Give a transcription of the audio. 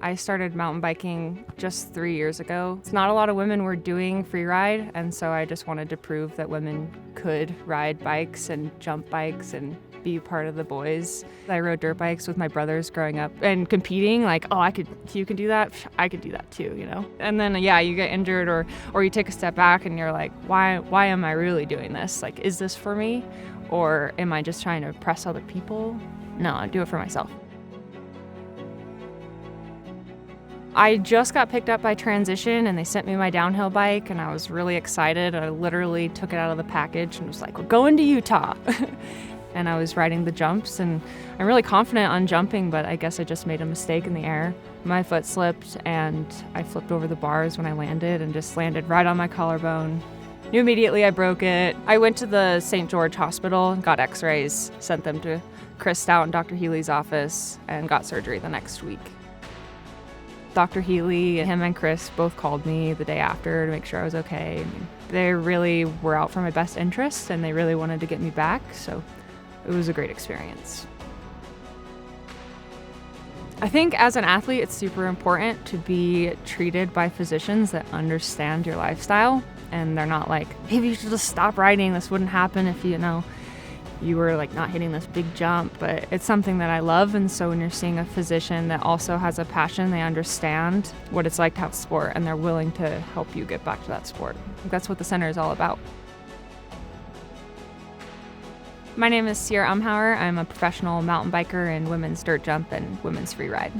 I started mountain biking just 3 years ago. It's not a lot of women were doing free ride, and so I just wanted to prove that women could ride bikes and jump bikes and be part of the boys. I rode dirt bikes with my brothers growing up and competing, like, oh, you can do that, I could do that too, you know? And then, yeah, you get injured or you take a step back and you're like, why am I really doing this? Like, is this for me? Or am I just trying to impress other people? No, I do it for myself. I just got picked up by Transition and they sent me my downhill bike and I was really excited. I literally took it out of the package and was like, we're going to Utah. And I was riding the jumps and I'm really confident on jumping, but I guess I just made a mistake in the air. My foot slipped and I flipped over the bars when I landed and just landed right on my collarbone. Knew immediately I broke it. I went to the St. George Hospital, got x-rays, sent them to Chris Stout and Dr. Healy's office, and got surgery the next week. Dr. Healy, him and Chris both called me the day after to make sure I was okay. They really were out for my best interests and they really wanted to get me back, so it was a great experience. I think as an athlete, it's super important to be treated by physicians that understand your lifestyle, and they're not like, maybe you should just stop riding, this wouldn't happen if you were like not hitting this big jump. But it's something that I love, and so when you're seeing a physician that also has a passion, they understand what it's like to have sport and they're willing to help you get back to that sport. That's what the center is all about. My name is Sierrah Umhauer. I'm a professional mountain biker in women's dirt jump and women's free ride.